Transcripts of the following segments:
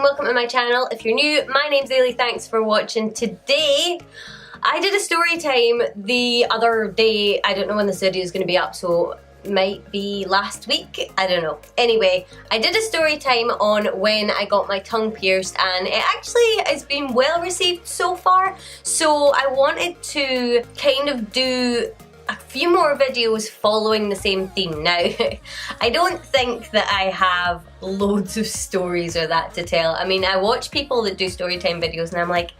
welcome to my channel. If you're new, my name's Ailey, thanks for watching. Today, I did a story time the other day. I don't know when this video is going to be up, so it might be last week, I don't know. Anyway, I did a story time on when I got my tongue pierced and it actually has been well received so far. So I wanted to kind of do a few more videos following the same theme. Now, I don't think that I have loads of stories or that to tell. I mean, I watch people that do storytime videos and I'm like,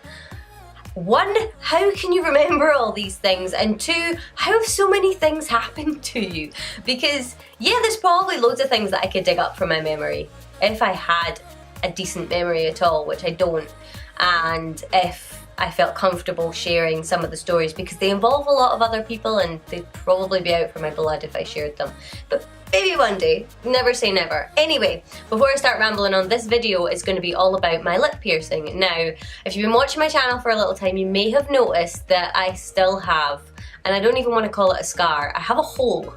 one, how can you remember all these things? And two, how have so many things happened to you? Because yeah, there's probably loads of things that I could dig up from my memory if I had a decent memory at all, which I don't, and if I felt comfortable sharing some of the stories, because they involve a lot of other people and they'd probably be out for my blood if I shared them. But maybe one day, never say never. Anyway, before I start rambling on, this video is going to be all about my lip piercing. Now, if you've been watching my channel for a little time, you may have noticed that I still have, and I don't even want to call it a scar, I have a hole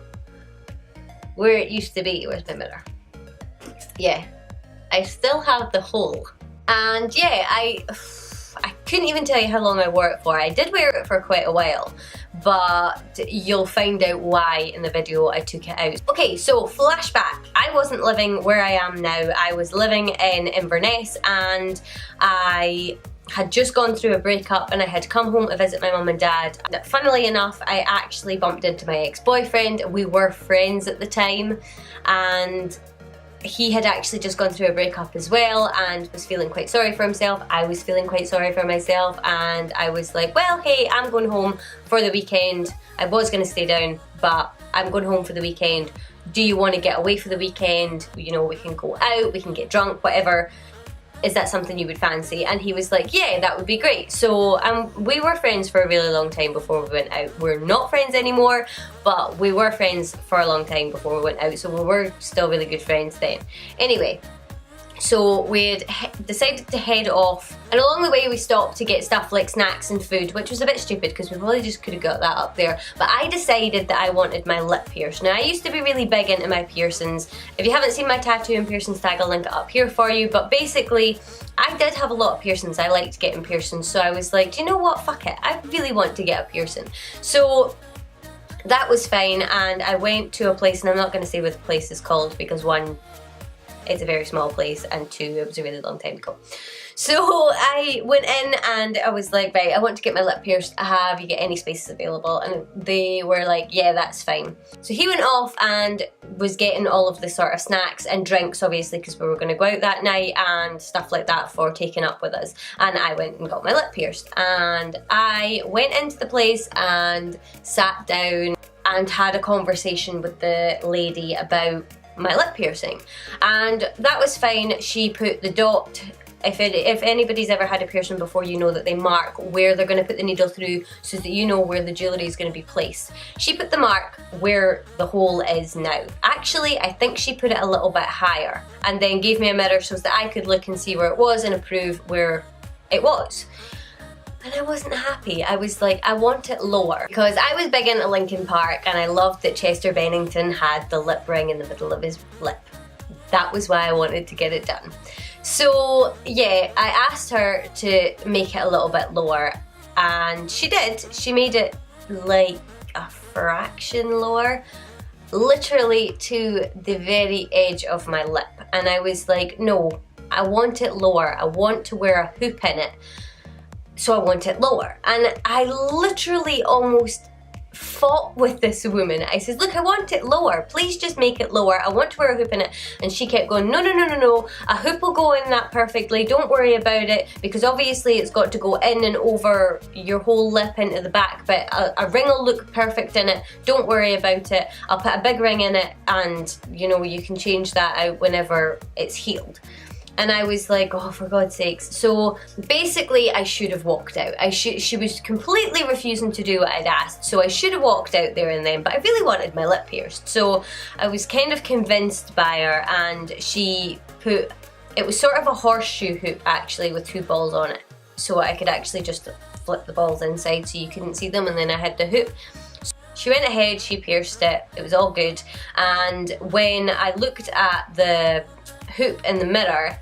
where it used to be. Where's my mirror? Yeah, I still have the hole. And yeah, I couldn't even tell you how long I wore it for. I did wear it for quite a while, but you'll find out why in the video I took it out. Okay, so flashback. I wasn't living where I am now. I was living in Inverness and I had just gone through a breakup and I had come home to visit my mum and dad. Funnily enough, I actually bumped into my ex-boyfriend. We were friends at the time and he had actually just gone through a breakup as well and was feeling quite sorry for himself. I was feeling quite sorry for myself and I was like, well, hey, I'm going home for the weekend. I was going to stay down, but I'm going home for the weekend. Do you want to get away for the weekend? You know, we can go out, we can get drunk, whatever. Is that something you would fancy? And he was like, yeah, that would be great. So we were friends for a really long time before we went out. We're not friends anymore, but we were friends for a long time before we went out, so we were still really good friends then. Anyway, so we had decided to head off, and along the way we stopped to get stuff like snacks and food, which was a bit stupid because we probably just could have got that up there. But I decided that I wanted my lip pierced. Now, I used to be really big into my piercings. If you haven't seen my tattoo and piercings tag, I'll link it up here for you. But basically, I did have a lot of piercings. I liked getting piercings, so I was like, do you know what, fuck it, I really want to get a piercing. So that was fine, and I went to a place, and I'm not going to say what the place is called because one, it's a very small place, and two, it was a really long time ago. So I went in and I was like, right, I want to get my lip pierced. Have you got any spaces available? And they were like, yeah, that's fine. So he went off and was getting all of the sort of snacks and drinks, obviously, because we were going to go out that night and stuff like that for taking up with us. And I went and got my lip pierced. And I went into the place and sat down and had a conversation with the lady about my lip piercing, and that was fine. She put the dot, if anybody's ever had a piercing before, you know that they mark where they're going to put the needle through so that you know where the jewellery is going to be placed. She put the mark where the hole is now. Actually, I think she put it a little bit higher and then gave me a mirror so that I could look and see where it was and approve where it was. And I wasn't happy. I was like, I want it lower. Because I was big into Linkin Park and I loved that Chester Bennington had the lip ring in the middle of his lip. That was why I wanted to get it done. So yeah, I asked her to make it a little bit lower and she did. She made it like a fraction lower, literally to the very edge of my lip. And I was like, no, I want it lower. I want to wear a hoop in it. So I want it lower. And I literally almost fought with this woman. I said, look, I want it lower. Please just make it lower. I want to wear a hoop in it. And she kept going, no, no, no, no, no. A hoop will go in that perfectly. Don't worry about it, because obviously it's got to go in and over your whole lip into the back, but a ring will look perfect in it. Don't worry about it. I'll put a big ring in it and, you know, you can change that out whenever it's healed. And I was like, oh, for God's sakes. So basically, I should have walked out. She was completely refusing to do what I'd asked. So I should have walked out there and then, but I really wanted my lip pierced. So I was kind of convinced by her, and she put, it was sort of a horseshoe hoop actually with two balls on it. So I could actually just flip the balls inside so you couldn't see them, and then I had the hoop. She went ahead, she pierced it, it was all good. And when I looked at the hoop in the mirror,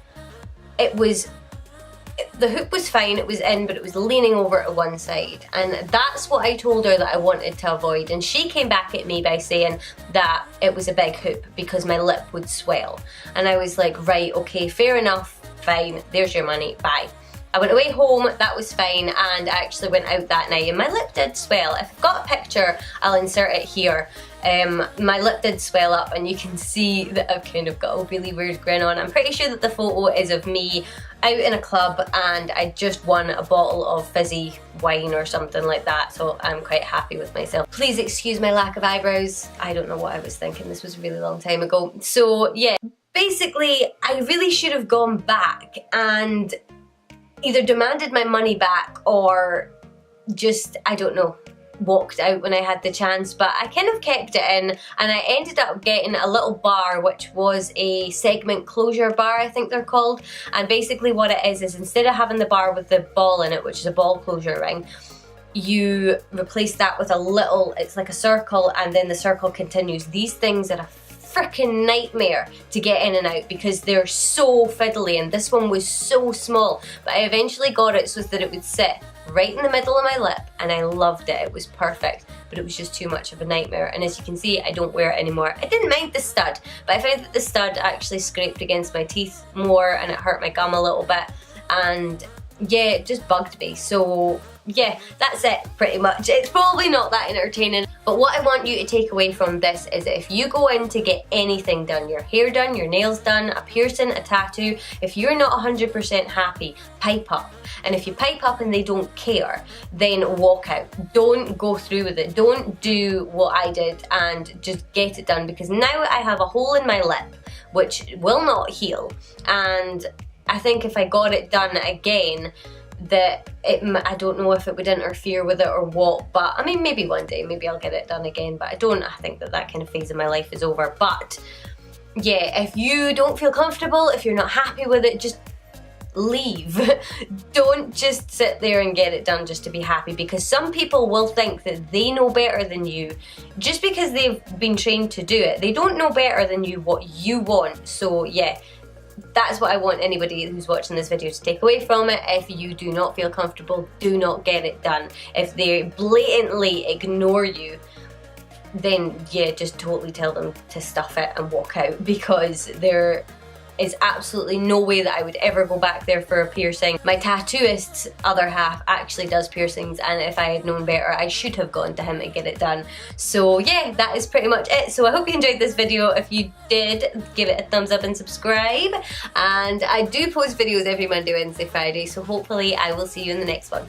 the hoop was fine, it was in, but it was leaning over to one side, and that's what I told her that I wanted to avoid. And she came back at me by saying that it was a big hoop because my lip would swell. And I was like, right, okay, fair enough, fine, there's your money, bye. I went away home, that was fine, and I actually went out that night and my lip did swell. If I've got a picture, I'll insert it here. My lip did swell up, and you can see that I've kind of got a really weird grin on. I'm pretty sure that the photo is of me out in a club, and I just won a bottle of fizzy wine or something like that, so I'm quite happy with myself. Please excuse my lack of eyebrows. I don't know what I was thinking, this was a really long time ago. So yeah, basically I really should have gone back and either demanded my money back or just, I don't know, walked out when I had the chance, but I kind of kept it in, and I ended up getting a little bar which was a segment closure bar, I think they're called. And basically what it is instead of having the bar with the ball in it, which is a ball closure ring, you replace that with a little, it's like a circle, and then the circle continues. These things are a freaking nightmare to get in and out because they're so fiddly, and this one was so small, but I eventually got it so that it would sit right in the middle of my lip, and I loved it. It was perfect, but it was just too much of a nightmare. And as you can see, I don't wear it anymore. I didn't mind the stud, but I found that the stud actually scraped against my teeth more, and it hurt my gum a little bit, and yeah, it just bugged me. So yeah, that's it pretty much. It's probably not that entertaining, but what I want you to take away from this is that if you go in to get anything done, your hair done, your nails done, a piercing, a tattoo, if you're not 100% happy, pipe up. And if you pipe up and they don't care, then walk out. Don't go through with it. Don't do what I did and just get it done, because now I have a hole in my lip which will not heal, and I think if I got it done again, that I don't know if it would interfere with it or what, but I mean, maybe one day, maybe I'll get it done again, but I think that kind of phase of my life is over. But yeah, if you don't feel comfortable, if you're not happy with it, just leave. Don't just sit there and get it done just to be happy, because some people will think that they know better than you just because they've been trained to do it. They don't know better than you what you want. So yeah, that's what I want anybody who's watching this video to take away from it. If you do not feel comfortable, do not get it done. If they blatantly ignore you, then yeah, just totally tell them to stuff it and walk out, because there is absolutely no way that I would ever go back there for a piercing. My tattooist's other half actually does piercings, and if I had known better, I should have gone to him and get it done. So yeah, that is pretty much it. So I hope you enjoyed this video. If you did, give it a thumbs up and subscribe. And I do post videos every Monday, Wednesday, Friday, so hopefully I will see you in the next one.